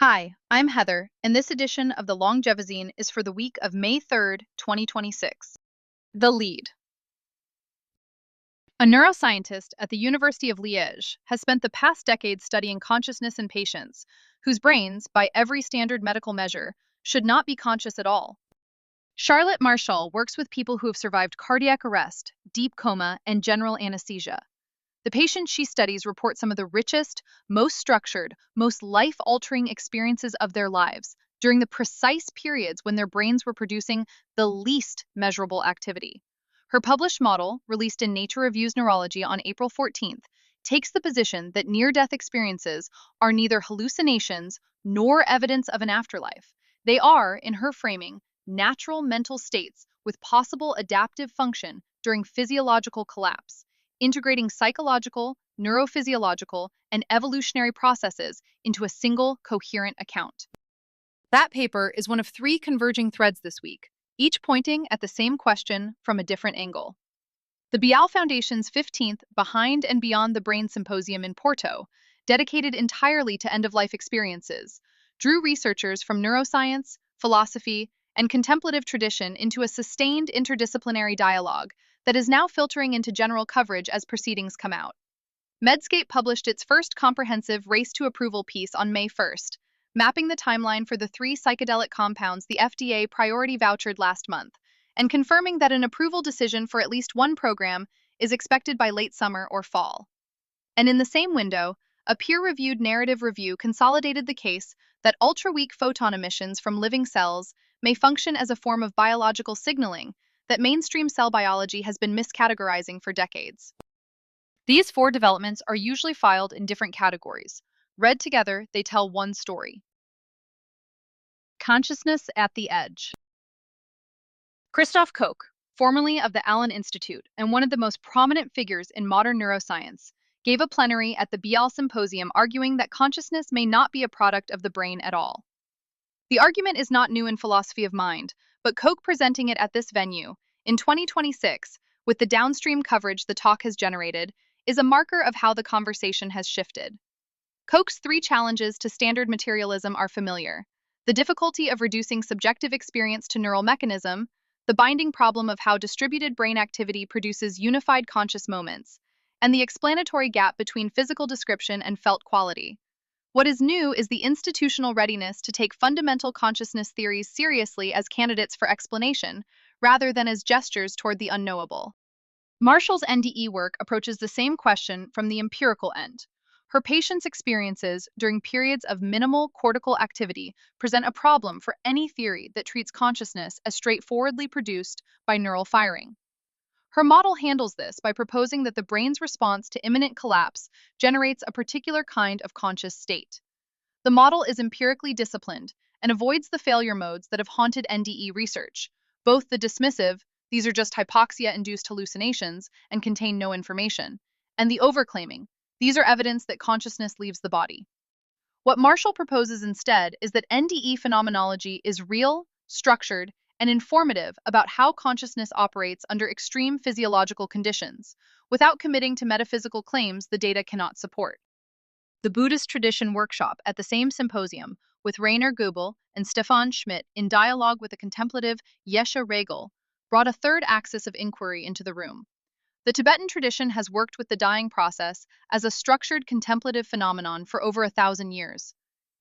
Hi, I'm Heather, and this edition of the Longevizine is for the week of May 3rd, 2026. The lead. A neuroscientist at the University of Liège has spent the past decade studying consciousness in patients whose brains, by every standard medical measure, should not be conscious at all. Charlotte Marshall works with people who have survived cardiac arrest, deep coma, and general anesthesia. The patients she studies report some of the richest, most structured, most life-altering experiences of their lives during the precise periods when their brains were producing the least measurable activity. Her published model, released in Nature Reviews Neurology on April 14th, takes the position that near-death experiences are neither hallucinations nor evidence of an afterlife. They are, in her framing, natural mental states with possible adaptive function during physiological collapse, integrating psychological, neurophysiological, and evolutionary processes into a single coherent account. That paper is one of three converging threads this week, each pointing at the same question from a different angle. The Bial Foundation's 15th Behind and Beyond the Brain Symposium in Porto, dedicated entirely to end-of-life experiences, drew researchers from neuroscience, philosophy, and contemplative tradition into a sustained interdisciplinary dialogue that is now filtering into general coverage as proceedings come out. Medscape published its first comprehensive race to approval piece on May 1st, mapping the timeline for the three psychedelic compounds the FDA priority vouchered last month, and confirming that an approval decision for at least one program is expected by late summer or fall. And in the same window, a peer-reviewed narrative review consolidated the case that ultra-weak photon emissions from living cells may function as a form of biological signaling that mainstream cell biology has been miscategorizing for decades. These four developments are usually filed in different categories. Read together, they tell one story. Consciousness at the edge. Christof Koch, formerly of the Allen Institute and one of the most prominent figures in modern neuroscience, gave a plenary at the Bial symposium arguing that consciousness may not be a product of the brain at all. The argument is not new in philosophy of mind, but Koch presenting it at this venue, in 2026, with the downstream coverage the talk has generated, is a marker of how the conversation has shifted. Koch's three challenges to standard materialism are familiar: the difficulty of reducing subjective experience to neural mechanism, the binding problem of how distributed brain activity produces unified conscious moments, and the explanatory gap between physical description and felt quality. What is new is the institutional readiness to take fundamental consciousness theories seriously as candidates for explanation, rather than as gestures toward the unknowable. Marshall's NDE work approaches the same question from the empirical end. Her patients' experiences during periods of minimal cortical activity present a problem for any theory that treats consciousness as straightforwardly produced by neural firing. Her model handles this by proposing that the brain's response to imminent collapse generates a particular kind of conscious state. The model is empirically disciplined and avoids the failure modes that have haunted NDE research, both the dismissive, these are just hypoxia-induced hallucinations and contain no information, and the overclaiming, these are evidence that consciousness leaves the body. What Marshall proposes instead is that NDE phenomenology is real, structured, and informative about how consciousness operates under extreme physiological conditions, without committing to metaphysical claims the data cannot support. The Buddhist Tradition Workshop at the same symposium, with Rainer Goebel and Stefan Schmidt in dialogue with the contemplative Yeshe Regel, brought a third axis of inquiry into the room. The Tibetan tradition has worked with the dying process as a structured contemplative phenomenon for over 1,000 years.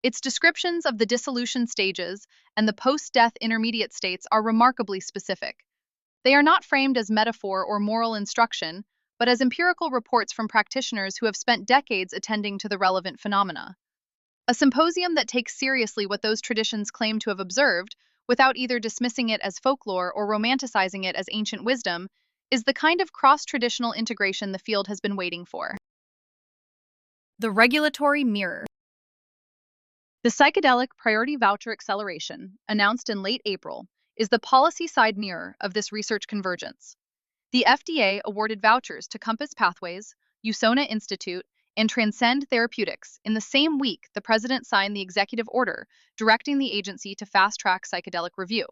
Its descriptions of the dissolution stages and the post-death intermediate states are remarkably specific. They are not framed as metaphor or moral instruction, but as empirical reports from practitioners who have spent decades attending to the relevant phenomena. A symposium that takes seriously what those traditions claim to have observed, without either dismissing it as folklore or romanticizing it as ancient wisdom, is the kind of cross-traditional integration the field has been waiting for. The regulatory mirror. The psychedelic priority voucher acceleration, announced in late April, is the policy-side mirror of this research convergence. The FDA awarded vouchers to Compass Pathways, Usona Institute, and Transcend Therapeutics in the same week the president signed the executive order directing the agency to fast-track psychedelic review.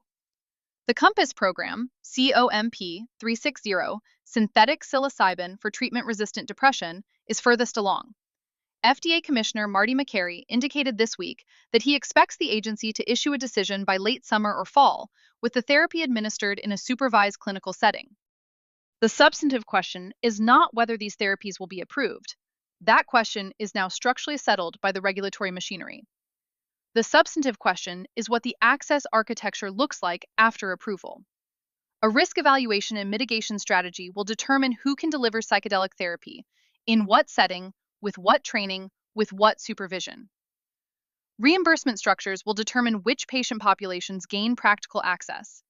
The Compass program, COMP360, synthetic psilocybin for treatment-resistant depression, is furthest along. FDA Commissioner Marty McCary indicated this week that he expects the agency to issue a decision by late summer or fall, with the therapy administered in a supervised clinical setting. The substantive question is not whether these therapies will be approved. That question is now structurally settled by the regulatory machinery. The substantive question is what the access architecture looks like after approval. A risk evaluation and mitigation strategy will determine who can deliver psychedelic therapy, in what setting, with what training, with what supervision. Reimbursement structures will determine which patient populations gain practical access.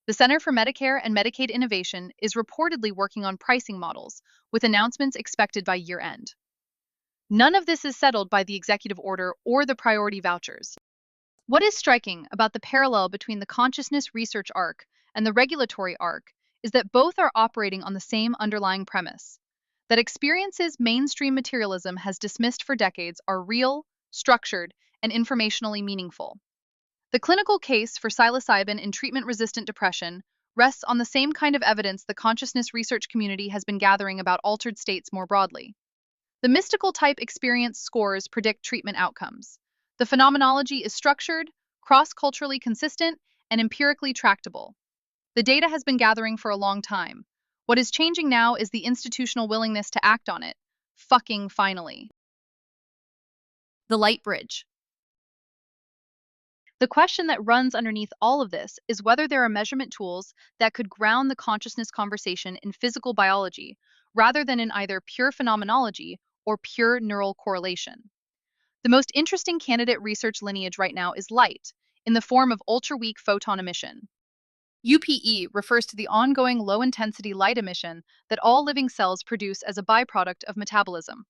The Center for Medicare and Medicaid Innovation is reportedly working on pricing models, with announcements expected by year-end. None of this is settled by the executive order or the priority vouchers. What is striking about the parallel between the consciousness research arc and the regulatory arc is that both are operating on the same underlying premise: that experiences mainstream materialism has dismissed for decades are real, structured, and informationally meaningful. The clinical case for psilocybin in treatment-resistant depression rests on the same kind of evidence the consciousness research community has been gathering about altered states more broadly. The mystical type experience scores predict treatment outcomes. The phenomenology is structured, cross-culturally consistent, and empirically tractable. The data has been gathering for a long time. What is changing now is the institutional willingness to act on it. Fucking finally. The light bridge. The question that runs underneath all of this is whether there are measurement tools that could ground the consciousness conversation in physical biology, rather than in either pure phenomenology or pure neural correlation. The most interesting candidate research lineage right now is light, in the form of ultra-weak photon emission. UPE refers to the ongoing low-intensity light emission that all living cells produce as a byproduct of metabolism.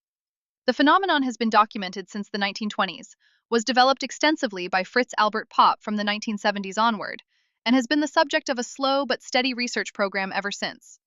The phenomenon has been documented since the 1920s, was developed extensively by Fritz Albert Popp from the 1970s onward, and has been the subject of a slow but steady research program ever since.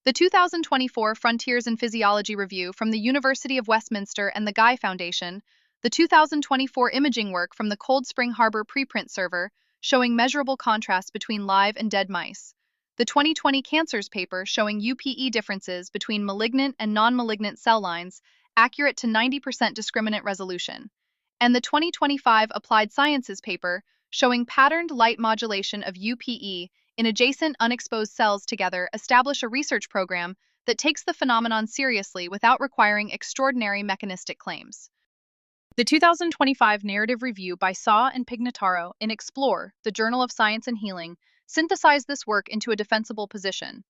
The 2024 Frontiers in Physiology review from the University of Westminster and the Guy Foundation, the 2024 imaging work from the Cold Spring Harbor preprint server showing measurable contrast between live and dead mice, the 2020 Cancers paper showing UPE differences between malignant and non-malignant cell lines accurate to 90% discriminant resolution, and the 2025 Applied Sciences paper showing patterned light modulation of UPE in adjacent unexposed cells together establish a research program that takes the phenomenon seriously without requiring extraordinary mechanistic claims. The 2025 narrative review by Saw and Pignataro in Explore, the Journal of Science and Healing, synthesized this work into a defensible position.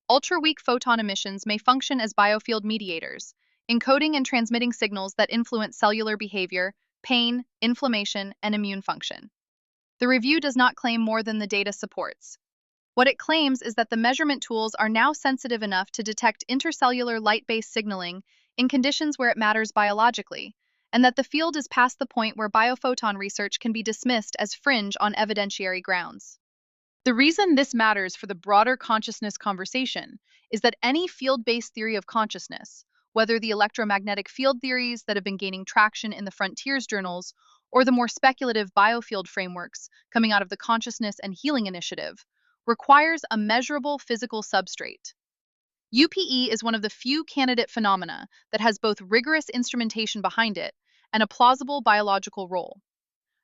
Ultra-weak photon emissions may function as biofield mediators, encoding and transmitting signals that influence cellular behavior, pain, inflammation, and immune function. The review does not claim more than the data supports. What it claims is that the measurement tools are now sensitive enough to detect intercellular light-based signaling in conditions where it matters biologically, and that the field is past the point where biophoton research can be dismissed as fringe on evidentiary grounds. The reason this matters for the broader consciousness conversation is that any field-based theory of consciousness, whether the electromagnetic field theories that have been gaining traction in the Frontiers journals or the more speculative biofield frameworks coming out of the Consciousness and Healing Initiative, requires a measurable physical substrate. UPE is one of the few candidate phenomena that has both rigorous instrumentation behind it and a plausible biological role.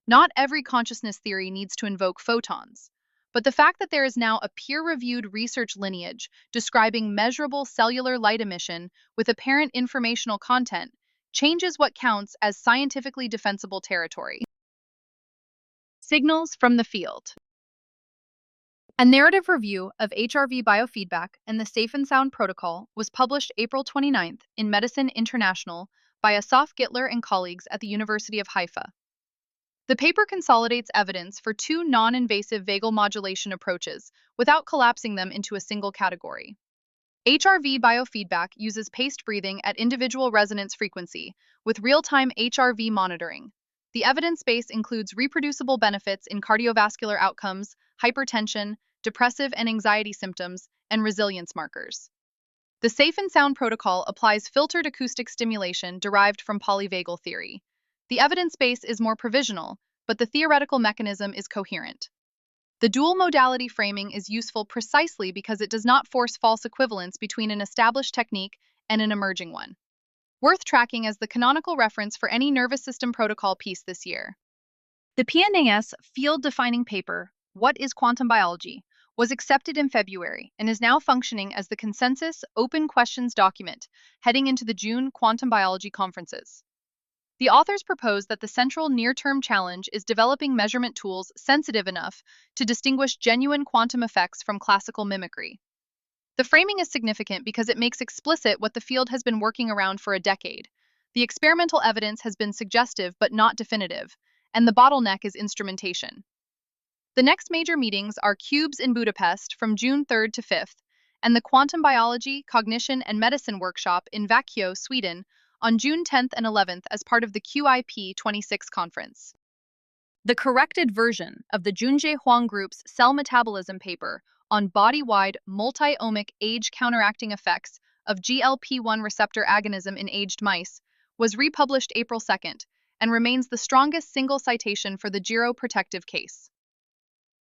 Not every consciousness theory needs to invoke photons, but the fact that there is now a peer-reviewed research lineage describing measurable cellular light emission with apparent informational content changes what counts as scientifically defensible territory. Signals from the field. A narrative review of HRV biofeedback and the Safe and Sound Protocol was published April 29th in Medicine International by Asaf Gittler and colleagues at the University of Haifa. The paper consolidates evidence for two non-invasive vagal modulation approaches without collapsing them into a single category. HRV biofeedback uses paced breathing at individual resonance frequency with real-time HRV monitoring. The evidence base includes reproducible benefits in cardiovascular outcomes, hypertension, depressive and anxiety symptoms, and resilience markers. The Safe and Sound Protocol applies filtered acoustic stimulation derived from polyvagal theory. The evidence base is more provisional, but the theoretical mechanism is coherent. The dual modality framing is useful precisely because it does not force false equivalence between an established technique and an emerging one. worth tracking as the canonical reference for any nervous system protocol piece this year. The PNAS field-defining paper, What is Quantum Biology?, was accepted in February and is now functioning as the consensus open questions document heading into the June quantum biology conferences. The authors propose that the central near-term challenge is developing measurement tools sensitive enough to distinguish genuine quantum effects from classical mimicry. The framing is significant because it makes explicit what the field has been working around for a decade. The experimental evidence has been suggestive but not definitive, and the bottleneck is instrumentation. The next major meetings are CUBES in Budapest from June 3rd to 5th, and the Quantum Biology, Cognition, and Medicine Workshop in Växjö, Sweden, on June 10th and 11th as part of the QIP26 conference. The corrected version of the Junjie Huang Group's cell metabolism paper on body-wide multi-omic age counteracting effects of GLP-1 receptor agonism in aged mice was republished April 2nd and remains the strongest single citation for the geroprotective case.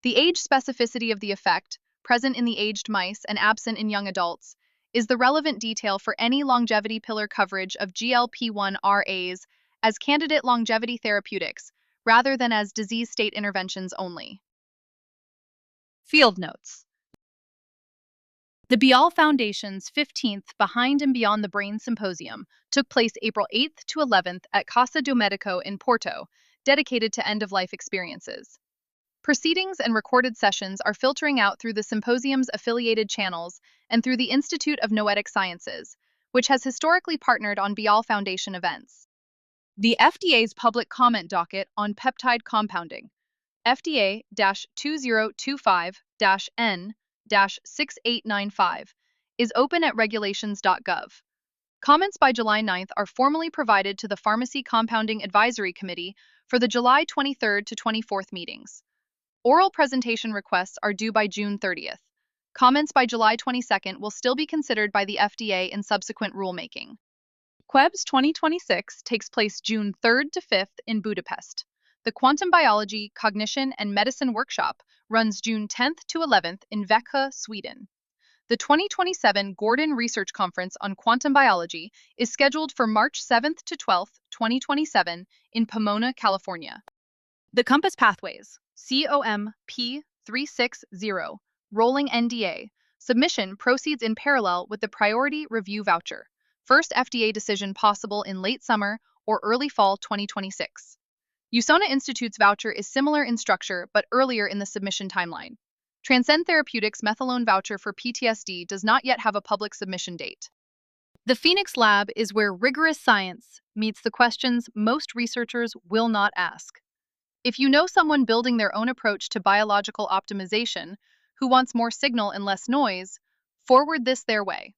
The age specificity of the effect, present in the aged mice and absent in young adults, is the relevant detail for any longevity pillar coverage of GLP-1 RAs as candidate longevity therapeutics, rather than as disease state interventions only. Field notes. The Bial Foundation's 15th Behind and Beyond the Brain Symposium took place April 8th to 11th at Casa do Medico in Porto, dedicated to end-of-life experiences. Proceedings and recorded sessions are filtering out through the symposium's affiliated channels and through the Institute of Noetic Sciences, which has historically partnered on Bial Foundation events. The FDA's public comment docket on peptide compounding, FDA-2025-N-6895, is open at regulations.gov. Comments by July 9th are formally provided to the Pharmacy Compounding Advisory Committee for the July 23rd to 24th meetings. Oral presentation requests are due by June 30th. Comments by July 22nd will still be considered by the FDA in subsequent rulemaking. QEBS 2026 takes place June 3rd to 5th in Budapest. The Quantum Biology, Cognition, and Medicine Workshop runs June 10th to 11th in Växjö, Sweden. The 2027 Gordon Research Conference on Quantum Biology is scheduled for March 7th to 12th, 2027 in Pomona, California. The Compass Pathways COMP360 rolling NDA submission proceeds in parallel with the priority review voucher. First FDA decision possible in late summer or early fall 2026. USONA Institute's voucher is similar in structure but earlier in the submission timeline. Transcend Therapeutics' methylone voucher for PTSD does not yet have a public submission date. The Phoenix Lab is where rigorous science meets the questions most researchers will not ask. If you know someone building their own approach to biological optimization who wants more signal and less noise, forward this their way.